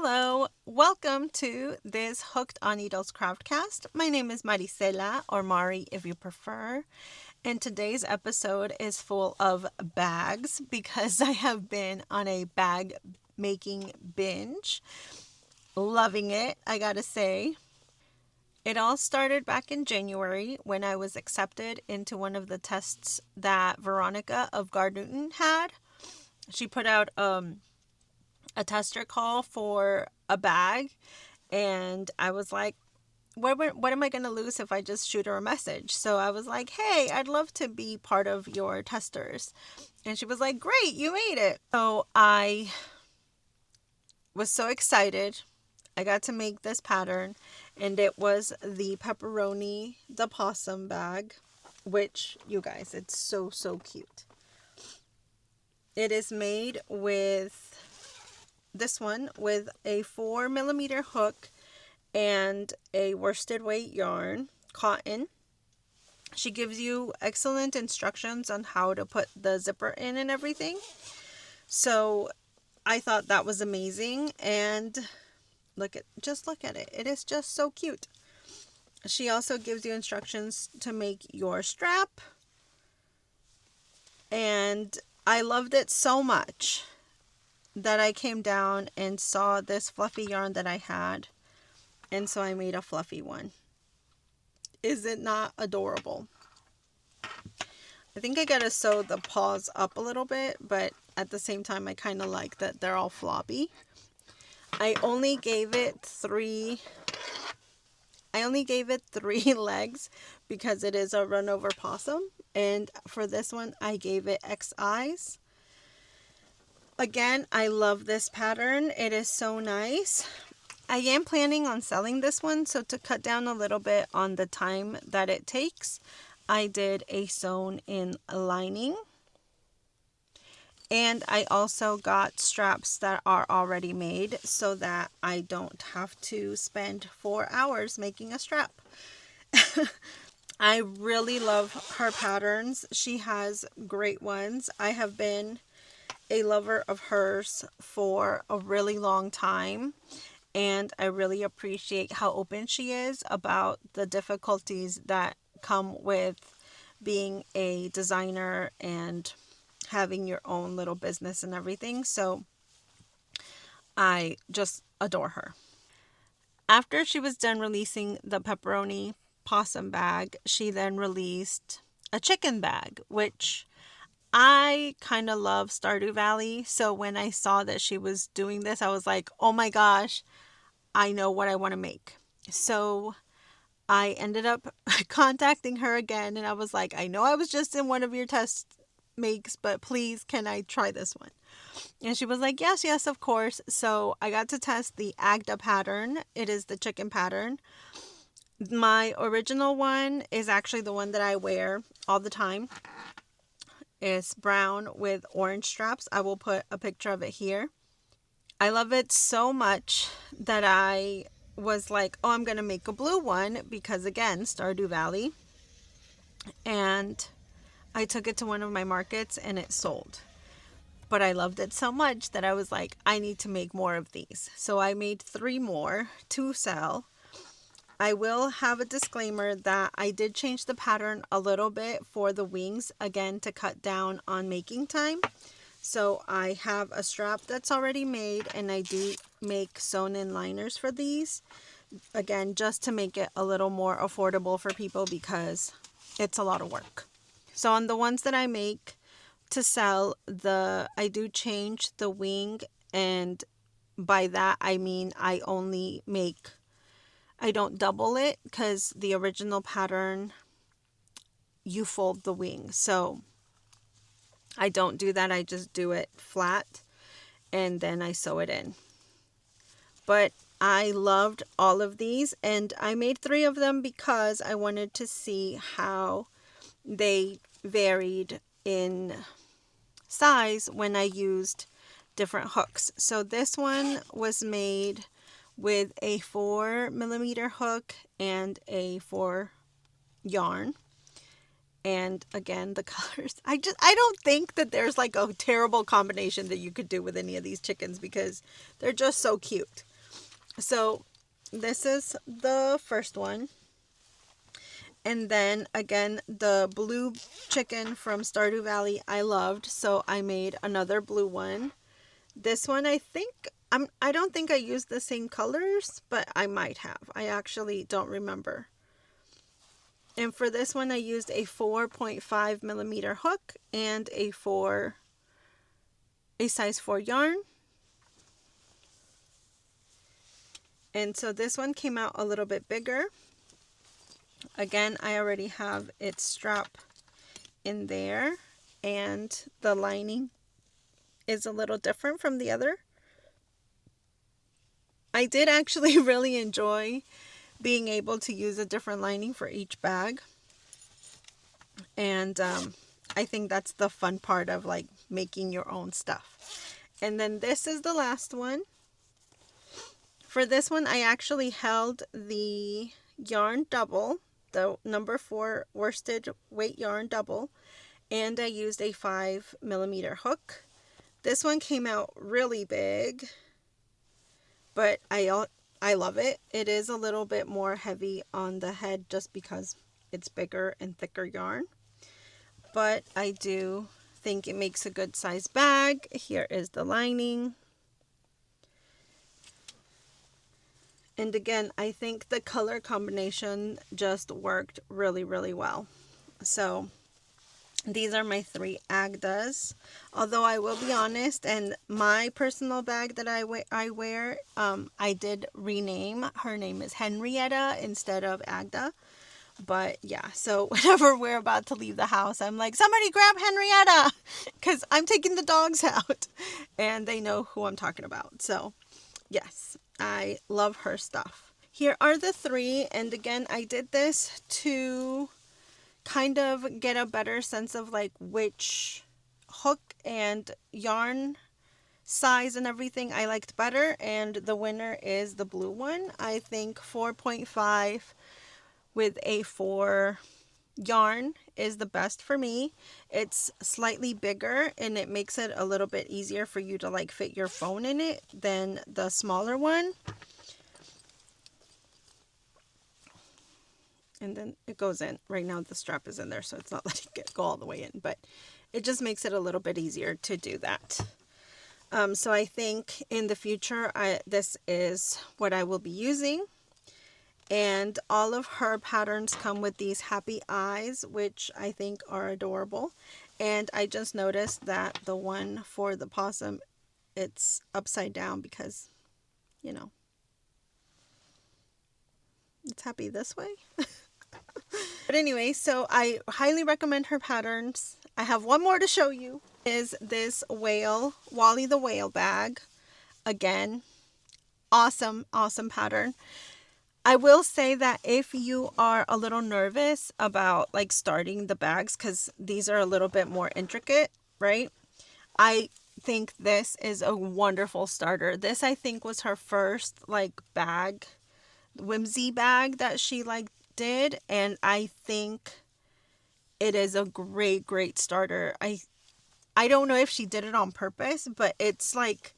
Hello, welcome to this Hooked on Needles Craftcast. My name is Maricela, or Mari if you prefer, and today's episode is full of bags because I have been on a bag making binge. Loving it, I gotta say. It all started back in January when I was accepted into one of the tests that Veronica of Garnknuten had. She put out a tester call for a bag, and I was like, what am I going to lose if I just shoot her a message? So I was like, hey, I'd love to be part of your testers. And she was like, great, you made it. So I was so excited. I got to make this pattern, and it was the pepperoni the possum bag, which, you guys, it's so cute. It is made with this one with a 4mm hook and a worsted weight yarn, cotton. She gives you excellent instructions on how to put the zipper in and everything. So I thought that was amazing, and look at it. It is just so cute. She also gives you instructions to make your strap, and I loved it so much that I came down and saw this fluffy yarn that I had, and so I made a fluffy one. Is it not adorable? I think I gotta sew the paws up a little bit, but at the same time I kind of like that they're all floppy. I only gave it three legs because it is a run over possum, and for this one I gave it X eyes. Again, I love this pattern. It is so nice. I am planning on selling this one, so to cut down a little bit on the time that it takes, I did a sewn in lining. And I also got straps that are already made so that I don't have to spend 4 hours making a strap. I really love her patterns. She has great ones. I have been a lover of hers for a really long time, and I really appreciate how open she is about the difficulties that come with being a designer and having your own little business and everything. So I just adore her. After she was done releasing the pepperoni possum bag, she then released a chicken bag, which I kind of love Stardew Valley, so when I saw that she was doing this, I was like, oh my gosh, I know what I want to make. So I ended up contacting her again, and I was like, I know I was just in one of your test makes, but please, can I try this one? And she was like, yes, of course. So I got to test the Agda pattern. It is the chicken pattern. My original one is actually the one that I wear all the time. It's brown with orange straps. I will put a picture of it here. I love it so much that I was like, oh, I'm going to make a blue one because, again, Stardew Valley. And I took it to one of my markets and it sold. But I loved it so much that I was like, I need to make more of these. So I made 3 more to sell. I will have a disclaimer that I did change the pattern a little bit for the wings, again, to cut down on making time. So I have a strap that's already made, and I do make sewn in liners for these. Again, just to make it a little more affordable for people because it's a lot of work. So on the ones that I make to sell, I do change the wing, and by that I mean I don't double it, because the original pattern, you fold the wing. So I don't do that. I just do it flat and then I sew it in. But I loved all of these, and I made 3 of them because I wanted to see how they varied in size when I used different hooks. So this one was made with a 4mm hook and a 4 yarn. And again, the colors, I don't think that there's like a terrible combination that you could do with any of these chickens because they're just so cute. So this is the first one. And then again, the blue chicken from Stardew Valley I loved, so I made another blue one. This one I don't think I used the same colors, but I might have. I actually don't remember. And for this one I used a 4.5 millimeter hook and a size 4 yarn. And so this one came out a little bit bigger. Again, I already have its strap in there, and the lining is a little different from the other. I did actually really enjoy being able to use a different lining for each bag. And I think that's the fun part of like making your own stuff. And then this is the last one. For this one, I actually held the yarn double, the number 4 worsted weight yarn double, and I used a 5 millimeter hook. This one came out really big, but I love it. It is a little bit more heavy on the head just because it's bigger and thicker yarn, but I do think it makes a good size bag. Here is the lining. And again, I think the color combination just worked really, really well. So these are my 3 Agdas. Although I will be honest, and my personal bag that I wear, I did rename. Her name is Henrietta instead of Agda. But yeah, so whenever we're about to leave the house, I'm like, somebody grab Henrietta, because I'm taking the dogs out. And they know who I'm talking about. So yes, I love her stuff. Here are the 3, and again, I did this to kind of get a better sense of like which hook and yarn size and everything I liked better, and the winner is the blue one. I think 4.5 with a 4 yarn is the best for me. It's slightly bigger and it makes it a little bit easier for you to like fit your phone in it than the smaller one. And then it goes in. Right now the strap is in there, so it's not letting it go all the way in, but it just makes it a little bit easier to do that. So I think in the future, this is what I will be using. And all of her patterns come with these happy eyes, which I think are adorable. And I just noticed that the one for the possum, it's upside down because, you know, it's happy this way. But anyway, so I highly recommend her patterns. I have one more to show you. Is this whale, Wally the whale bag. Again, awesome, awesome pattern. I will say that if you are a little nervous about like starting the bags, because these are a little bit more intricate, right? I think this is a wonderful starter. This I think was her first like bag, whimsy bag that she like did, and I think it is a great, great starter. I don't know if she did it on purpose, but it's like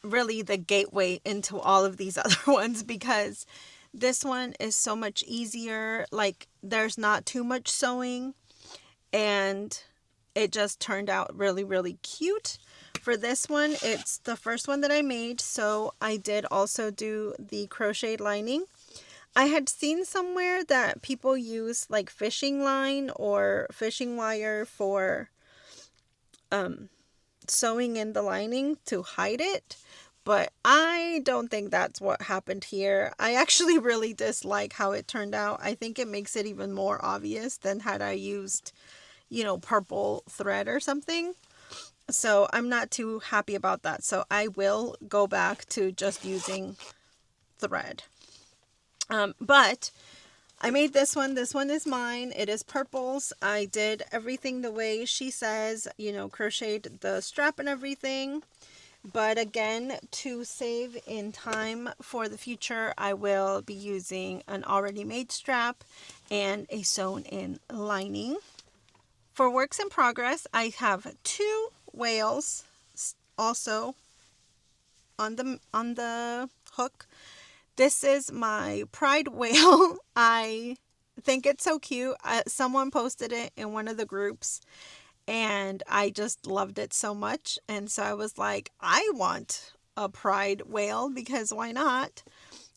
really the gateway into all of these other ones, because this one is so much easier. Like there's not too much sewing, and it just turned out really, really cute. For this one, it's the first one that I made, so I did also do the crocheted lining. I had seen somewhere that people use like fishing line or fishing wire for sewing in the lining to hide it, but I don't think that's what happened here. I actually really dislike how it turned out. I think it makes it even more obvious than had I used, you know, purple thread or something. So I'm not too happy about that. So I will go back to just using thread. But I made this one. This one is mine. It is purples. I did everything the way she says, you know, crocheted the strap and everything. But again, to save in time for the future, I will be using an already made strap and a sewn in lining. For works in progress, I have 2 whales also on the hook. This is my pride whale. I think it's so cute. Someone posted it in one of the groups and I just loved it so much. And so I was like, I want a pride whale because why not?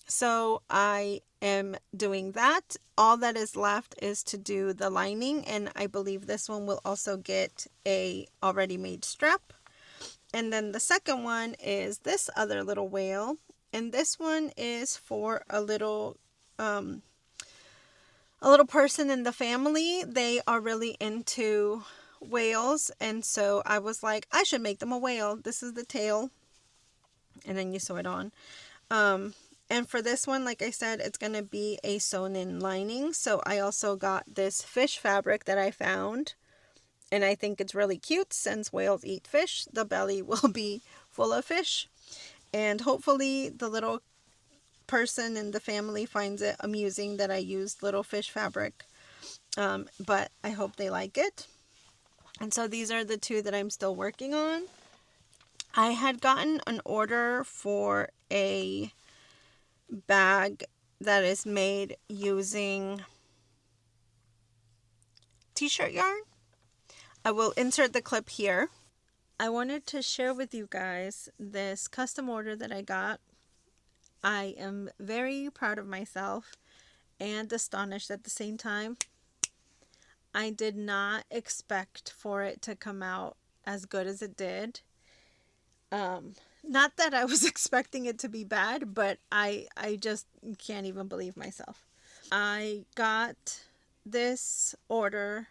So I am doing that. All that is left is to do the lining, and I believe this one will also get a already made strap. And then the second one is this other little whale, and this one is for a little person in the family. They are really into whales, and so I was like, I should make them a whale. This is the tail, and then you sew it on. And for this one, like I said, it's going to be a sewn in lining. So I also got this fish fabric that I found. And I think it's really cute since whales eat fish. The belly will be full of fish. And hopefully the little person in the family finds it amusing that I used little fish fabric. But I hope they like it. And so these are the two that I'm still working on. I had gotten an order for a bag that is made using t-shirt yarn. I will insert the clip here. I wanted to share with you guys this custom order that I got. I am very proud of myself and astonished at the same time. I did not expect for it to come out as good as it did. Not that I was expecting it to be bad, but I just can't even believe myself. I got this order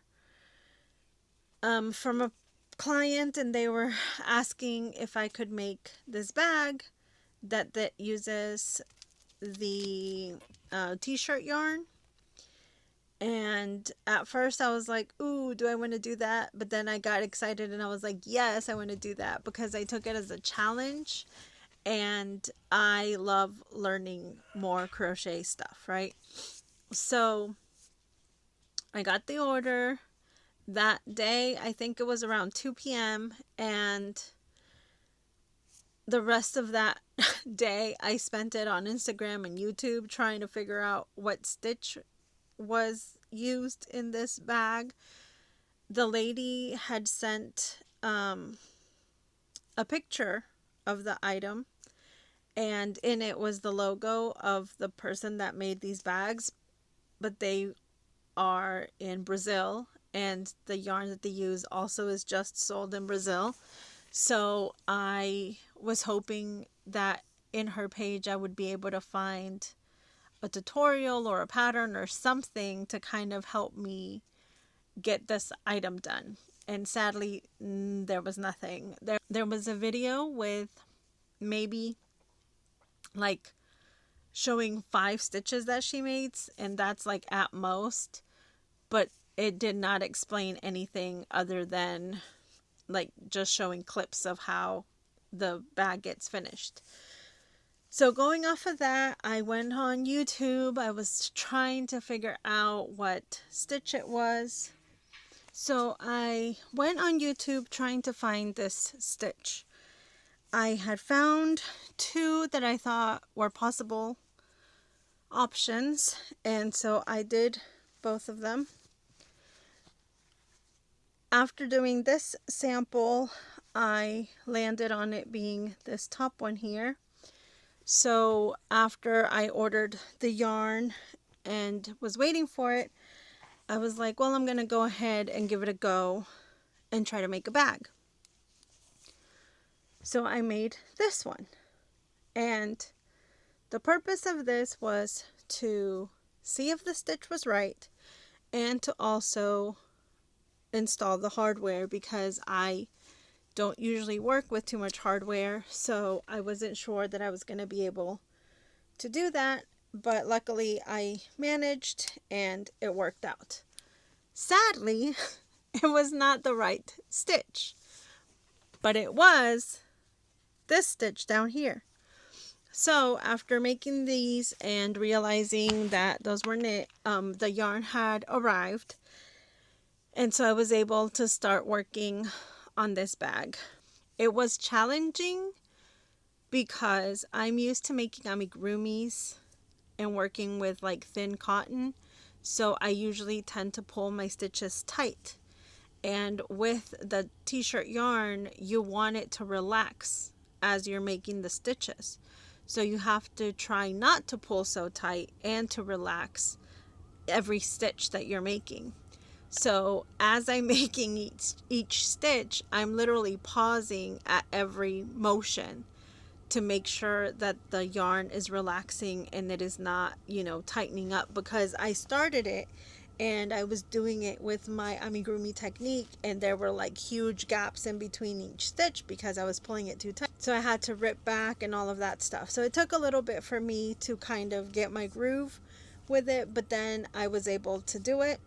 from a client, and they were asking if I could make this bag that uses the t-shirt yarn. And at first I was like, ooh, do I want to do that? But then I got excited and I was like, yes, I want to do that, because I took it as a challenge and I love learning more crochet stuff, right? So I got the order that day. I think it was around 2 p.m. and the rest of that day I spent it on Instagram and YouTube trying to figure out what stitch was used in this bag. The lady had sent a picture of the item, and in it was the logo of the person that made these bags, but they are in Brazil, and the yarn that they use also is just sold in Brazil. So I was hoping that in her page I would be able to find a tutorial or a pattern or something to kind of help me get this item done. And sadly, there was nothing. There was a video with maybe like showing 5 stitches that she made, and that's like at most, but it did not explain anything other than like just showing clips of how the bag gets finished. So going off of that, I went on YouTube. I was trying to figure out what stitch it was. So I went on YouTube trying to find this stitch. I had found 2 that I thought were possible options, and so I did both of them. After doing this sample, I landed on it being this top one here. So after I ordered the yarn and was waiting for it, I was like, well, I'm going to go ahead and give it a go and try to make a bag. So I made this one. And the purpose of this was to see if the stitch was right and to also install the hardware, because I don't usually work with too much hardware, so I wasn't sure that I was going to be able to do that, but luckily I managed and it worked out. Sadly, it was not the right stitch, but it was this stitch down here. So after making these and realizing that those were knit, the yarn had arrived, and so I was able to start working on this bag. It was challenging because I'm used to making amigurumis and working with like thin cotton. So I usually tend to pull my stitches tight. And with the t-shirt yarn, you want it to relax as you're making the stitches. So you have to try not to pull so tight and to relax every stitch that you're making. So as I'm making each stitch, I'm literally pausing at every motion to make sure that the yarn is relaxing and it is not, tightening up, because I started it and I was doing it with my amigurumi technique and there were like huge gaps in between each stitch because I was pulling it too tight. So I had to rip back and all of that stuff. So it took a little bit for me to kind of get my groove with it, but then I was able to do it.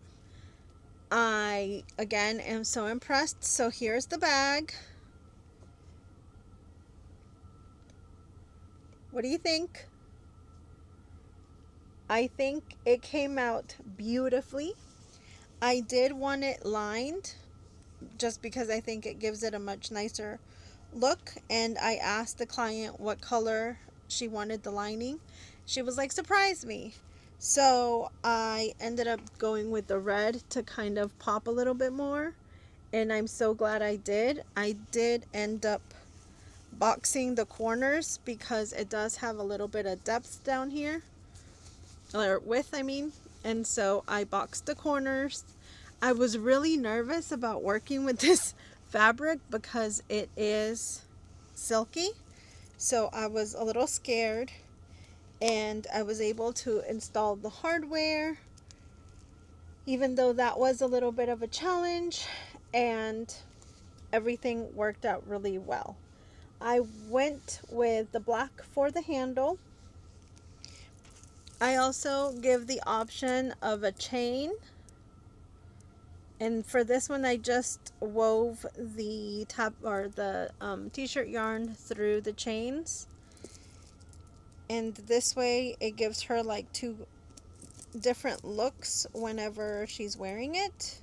I again am so impressed. So here's the bag. What do you think? I think it came out beautifully. I did want it lined just because I think it gives it a much nicer look, and I asked the client what color she wanted the lining. She was like, surprise me. So I ended up going with the red to kind of pop a little bit more, and I'm so glad I did. I did end up boxing the corners because it does have a little bit of depth down here, or width I mean, and so I boxed the corners. I was really nervous about working with this fabric because it is silky, so I was a little scared, and I was able to install the hardware even though that was a little bit of a challenge, and everything worked out really well. I went with the black for the handle. I also give the option of a chain, and for this one I just wove the top or the t-shirt yarn through the chains, and this way it gives her like two different looks whenever she's wearing it.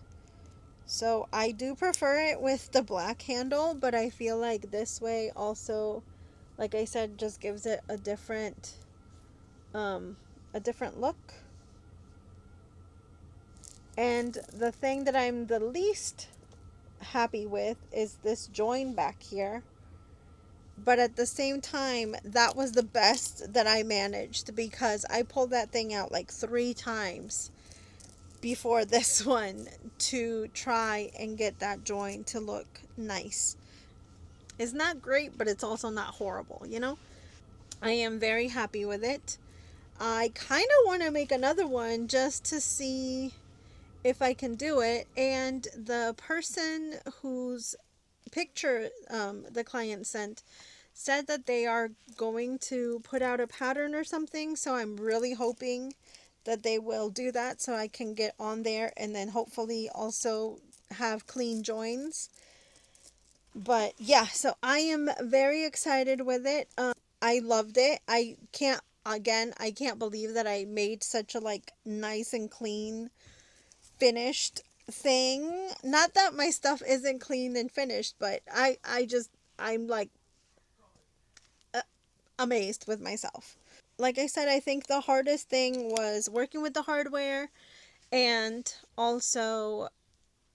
So I do prefer it with the black handle, but I feel like this way also, like I said, just gives it a different look. And the thing that I'm the least happy with is this join back here. But at the same time, that was the best that I managed because I pulled that thing out like 3 times before this one to try and get that join to look nice. It's not great, but it's also not horrible, you know? I am very happy with it. I kind of want to make another one just to see if I can do it. And the person whose picture the client sent said that they are going to put out a pattern or something. So I'm really hoping that they will do that so I can get on there and then hopefully also have clean joins. But yeah, so I am very excited with it. I loved it. I can't believe that I made such a like nice and clean finished thing. Not that my stuff isn't clean and finished, but I'm like amazed with myself. Like I said, I think the hardest thing was working with the hardware and also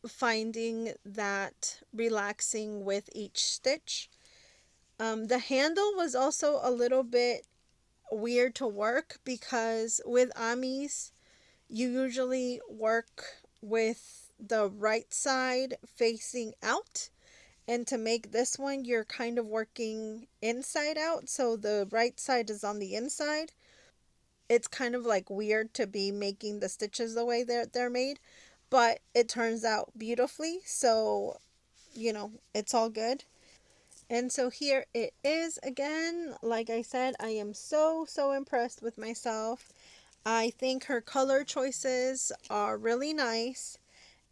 finding that relaxing with each stitch. The handle was also a little bit weird to work because with amis, you usually work with the right side facing out. And to make this one, you're kind of working inside out. So the right side is on the inside. It's kind of like weird to be making the stitches the way they're made. But it turns out beautifully. So, it's all good. And so here it is again. Like I said, I am so, so impressed with myself. I think her color choices are really nice,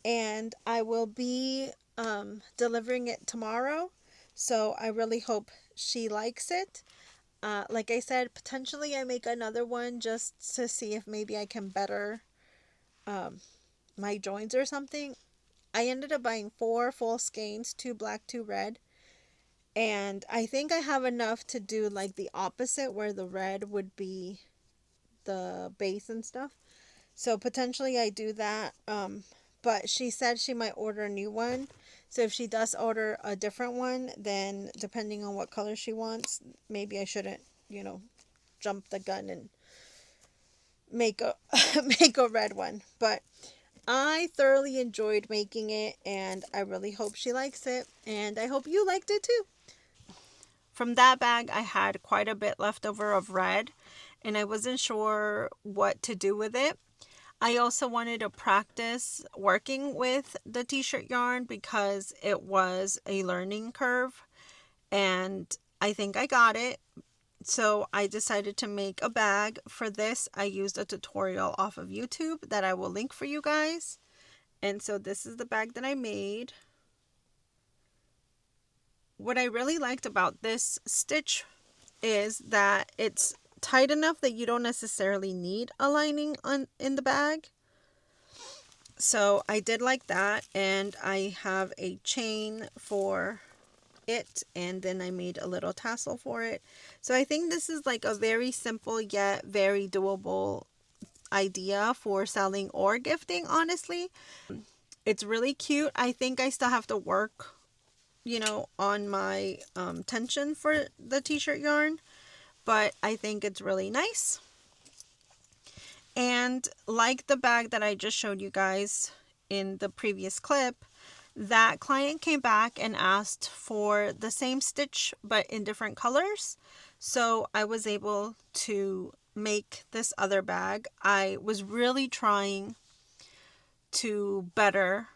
and I will be delivering it tomorrow. So I really hope she likes it. Like I said, potentially I make another one just to see if maybe I can better my joins or something. I ended up buying 4 full skeins, 2 black, 2 red. And I think I have enough to do like the opposite where the red would be the base and stuff. So potentially I do that. But she said she might order a new one. So if she does order a different one, then depending on what color she wants, maybe I shouldn't, jump the gun and make a make a red one. But I thoroughly enjoyed making it, and I really hope she likes it, and I hope you liked it too. From that bag, I had quite a bit left over of red, and I wasn't sure what to do with it. I also wanted to practice working with the t-shirt yarn because it was a learning curve, and I think I got it. So I decided to make a bag. For this, I used a tutorial off of YouTube that I will link for you guys. And so this is the bag that I made. What I really liked about this stitch is that it's tight enough that you don't necessarily need a lining in the bag. So I did like that, and I have a chain for it, and then I made a little tassel for it. So I think this is like a very simple yet very doable idea for selling or gifting, honestly. It's really cute. I think I still have to work, on my tension for the t-shirt yarn, but I think it's really nice. And like the bag that I just showed you guys in the previous clip, that client came back and asked for the same stitch but in different colors. So I was able to make this other bag. I was really trying to better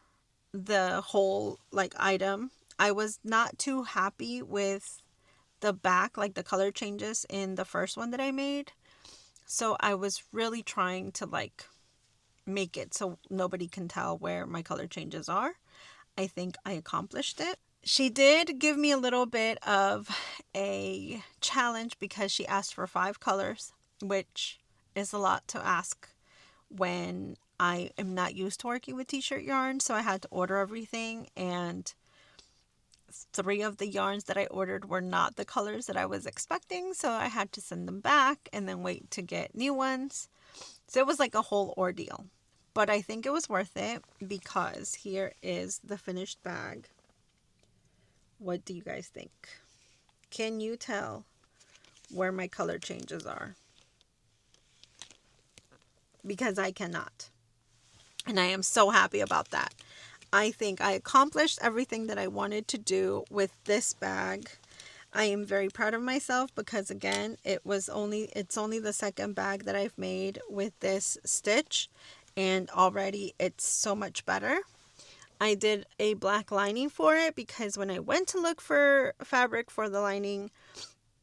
the whole item. I was not too happy with the back, like the color changes in the first one that I made. So I was really trying to make it so nobody can tell where my color changes are. I think I accomplished it. She did give me a little bit of a challenge because she asked for 5 colors, which is a lot to ask when I am not used to working with t-shirt yarn. So I had to order everything, and 3 of the yarns that I ordered were not the colors that I was expecting. So I had to send them back and then wait to get new ones. So it was like a whole ordeal. But I think it was worth it because here is the finished bag. What do you guys think? Can you tell where my color changes are? Because I cannot. And I am so happy about that. I think I accomplished everything that I wanted to do with this bag. I am very proud of myself because, again, it's only the second bag that I've made with this stitch, and already it's so much better. I did a black lining for it because when I went to look for fabric for the lining,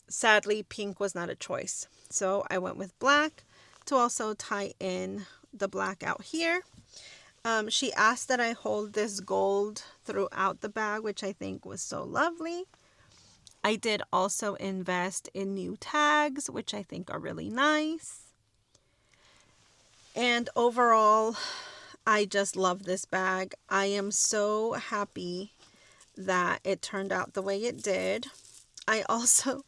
sadly pink was not a choice. So I went with black to also tie in the black out here. She asked that I hold this gold throughout the bag, which I think was so lovely. I did also invest in new tags, which I think are really nice. And overall, I just love this bag. I am so happy that it turned out the way it did. I also,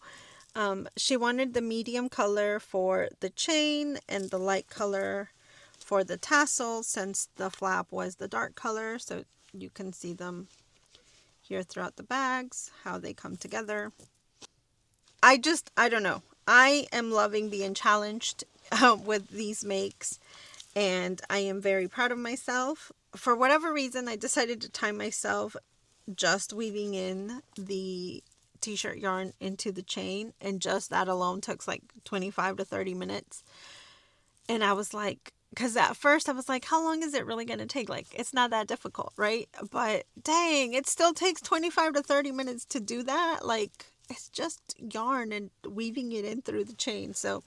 she wanted the medium color for the chain and the light color for the tassel, since the flap was the dark color. So you can see them here throughout the bags, how they come together. I don't know. I am loving being challenged with these makes, and I am very proud of myself. For whatever reason, I decided to time myself just weaving in the t-shirt yarn into the chain, and just that alone took like 25 to 30 minutes. And I was like, because at first I was like, how long is it really going to take? Like, it's not that difficult, right? But dang, it still takes 25 to 30 minutes to do that. Like, it's just yarn and weaving it in through the chain. So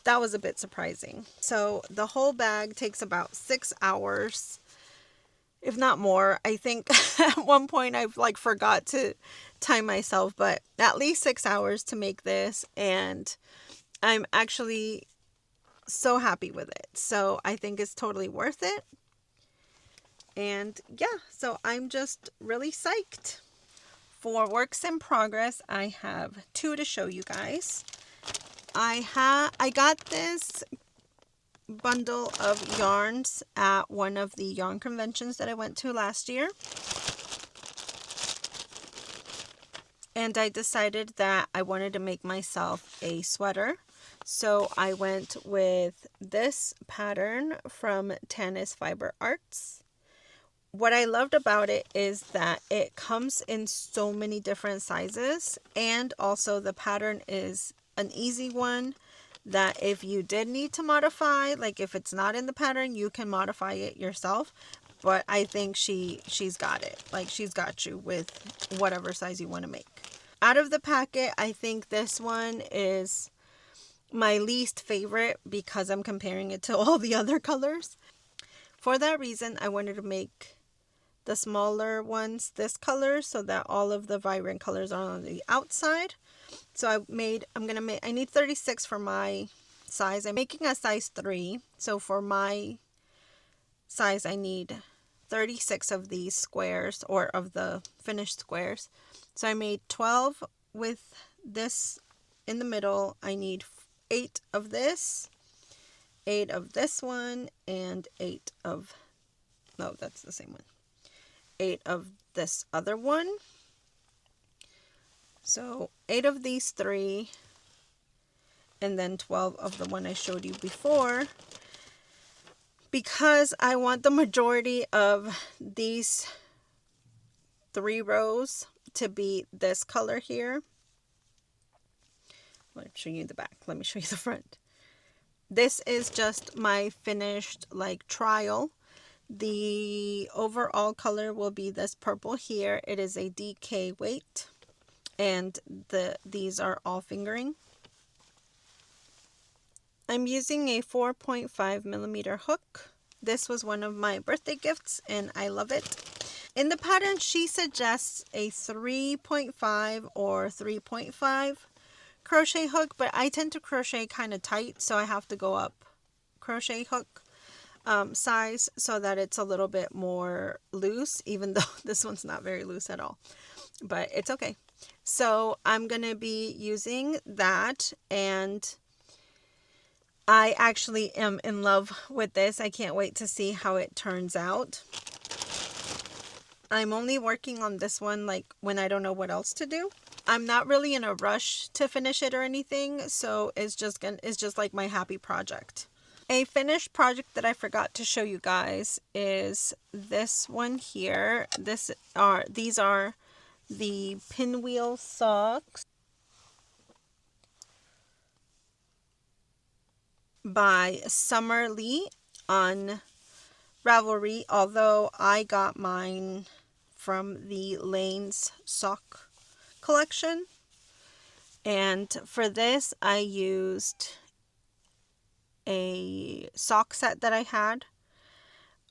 that was a bit surprising. So the whole bag takes about 6 hours, if not more. I think at one point I've forgot to time myself, but at least 6 hours to make this. And I'm actually so happy with it. So I think it's totally worth it. And yeah, so I'm just really psyched For works in progress, I have 2 to show you guys. I got this bundle of yarns at one of the yarn conventions that I went to last year. And I decided that I wanted to make myself a sweater. So I went with this pattern from Tannis Fiber Arts. What I loved about it is that it comes in so many different sizes, and also the pattern is an easy one that if you did need to modify, like if it's not in the pattern, you can modify it yourself. But I think she's got it. Like, she's got you with whatever size you want to make. Out of the packet, I think this one is my least favorite because I'm comparing it to all the other colors. For that reason, I wanted to make the smaller ones this color so that all of the vibrant colors are on the outside. So I need 36 for my size. I'm making a size 3. So for my size, I need 36 of these squares, or of the finished squares. So I made 12 with this in the middle. I need 8 of this, 8 of this one, and 8 of, no, that's the same one. 8 of this other one. So 8 of these 3, and then 12 of the one I showed you before, because I want the majority of these 3 rows to be this color here. Let me show you the back. Let me show you the front. This is just my finished like trial. The overall color will be this purple here. It is a DK weight, and these are all fingering. I'm using a 4.5 millimeter hook. This was one of my birthday gifts and I love it. In the pattern, she suggests a 3.5 or 3.5 crochet hook, but I tend to crochet kind of tight, so I have to go up crochet hook size so that it's a little bit more loose, even though this one's not very loose at all, but it's okay. So I'm gonna be using that, and I actually am in love with this. I can't wait to see how it turns out. I'm only working on this one like when I don't know what else to do. I'm not really in a rush to finish it or anything, so it's just like my happy project. A finished project that I forgot to show you guys is this one here. These are the pinwheel socks by Summer Lee on Ravelry, although I got mine from the Lane's sock collection. And for this, I used a sock set that I had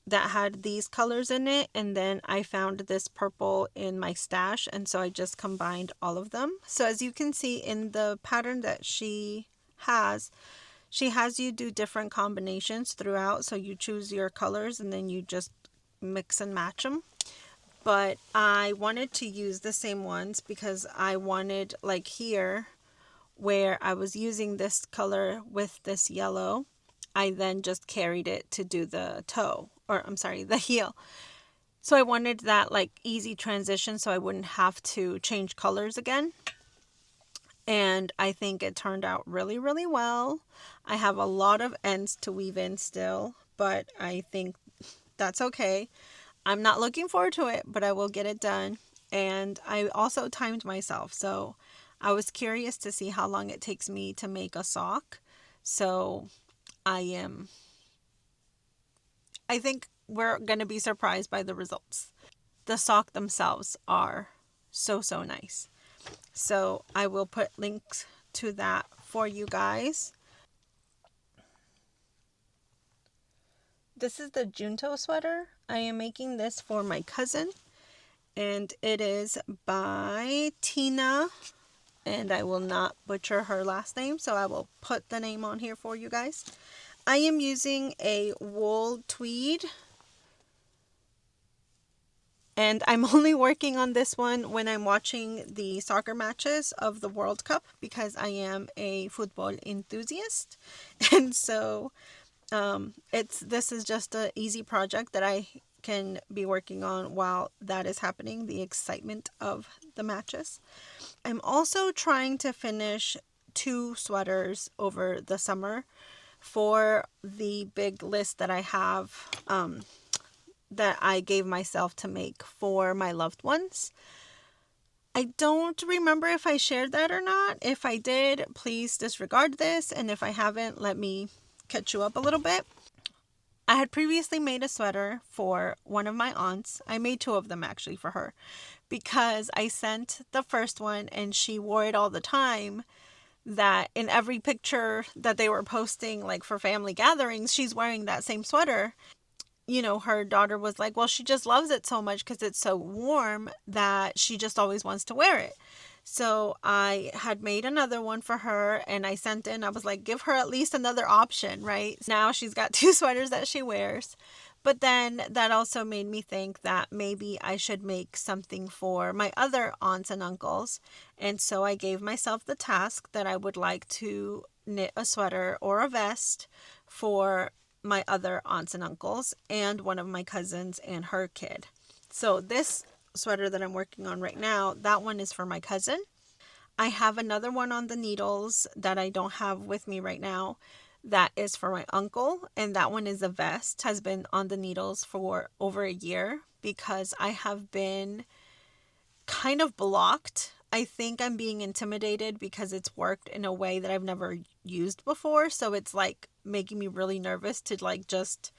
that had these colors in it, and then I found this purple in my stash, and so I just combined all of them. So as you can see in the pattern that she has you do different combinations throughout, so you choose your colors and then you just mix and match them. But I wanted to use the same ones because I wanted, like here where I was using this color with this yellow, I then just carried it to do the toe, or I'm sorry, the heel. So I wanted that like easy transition so I wouldn't have to change colors again. And I think it turned out really, really well. I have a lot of ends to weave in still, but I think that's okay. I'm not looking forward to it, but I will get it done. And I also timed myself, so I was curious to see how long it takes me to make a sock. So I think we're going to be surprised by the results. The sock themselves are so, so nice. So I will put links to that for you guys. This is the Junto sweater. I am making this for my cousin, and it is by Tina, and I will not butcher her last name, so I will put the name on here for you guys. I am using a wool tweed And I'm only working on this one when I'm watching the soccer matches of the World Cup because I am a football enthusiast. And so this is just an easy project that I can be working on while that is happening, the excitement of the matches. I'm also trying to finish 2 sweaters over the summer for the big list that I have, that I gave myself to make for my loved ones. I don't remember if I shared that or not. If I did, please disregard this. And if I haven't, let me catch you up a little bit. I had previously made a sweater for one of my aunts. I made 2 of them actually for her because I sent the first one and she wore it all the time. That in every picture that they were posting, like for family gatherings, she's wearing that same sweater. You know, her daughter was like, well, she just loves it so much because it's so warm that she just always wants to wear it. So I had made another one for her and I sent in, I was like, give her at least another option, right? Now she's got 2 sweaters that she wears. But then that also made me think that maybe I should make something for my other aunts and uncles. And so I gave myself the task that I would like to knit a sweater or a vest for my other aunts and uncles and one of my cousins and her kid. So this sweater that I'm working on right now, that one is for my cousin. I have another one on the needles that I don't have with me right now. That is for my uncle, and that one is a vest, has been on the needles for over a year because I have been kind of blocked. I think I'm being intimidated because it's worked in a way that I've never used before. So it's like making me really nervous to like just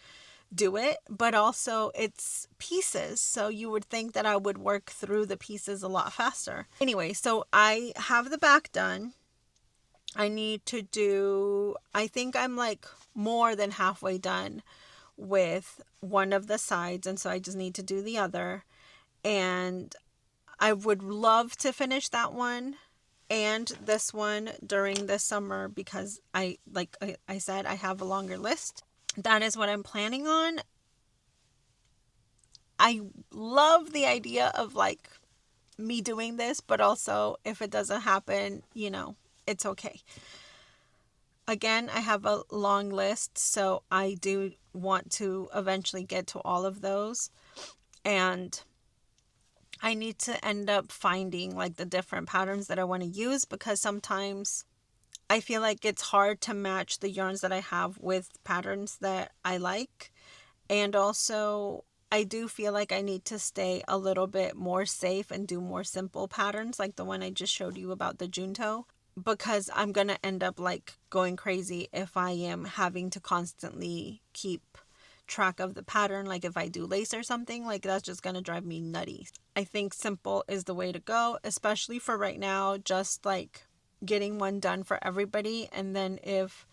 do it. But also it's pieces. So you would think that I would work through the pieces a lot faster. Anyway, so I have the back done. I need to do, I think I'm like more than halfway done with one of the sides. And so I just need to do the other. And I would love to finish that one and this one during this summer because like I said, I have a longer list. That is what I'm planning on. I love the idea of like me doing this, but also if it doesn't happen, you know, it's okay. Again, I have a long list, so I do want to eventually get to all of those. And I need to end up finding like the different patterns that I want to use because sometimes I feel like it's hard to match the yarns that I have with patterns that I like. And also, I do feel like I need to stay a little bit more safe and do more simple patterns like the one I just showed you about the Junto, because I'm going to end up like going crazy if I am having to constantly keep track of the pattern. Like if I do lace or something, like that's just going to drive me nutty. I think simple is the way to go, especially for right now, just like getting one done for everybody. And then if,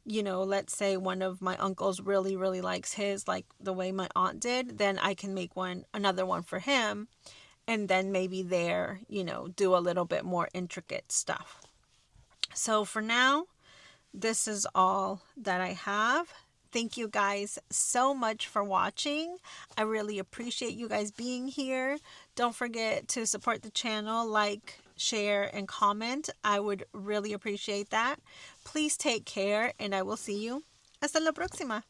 you know, let's say one of my uncles really, really likes his, like the way my aunt did, then I can make another one for him. And then maybe there, you know, do a little bit more intricate stuff. So for now, this is all that I have. Thank you guys so much for watching. I really appreciate you guys being here. Don't forget to support the channel, like, share, and comment. I would really appreciate that. Please take care, and I will see you hasta la próxima.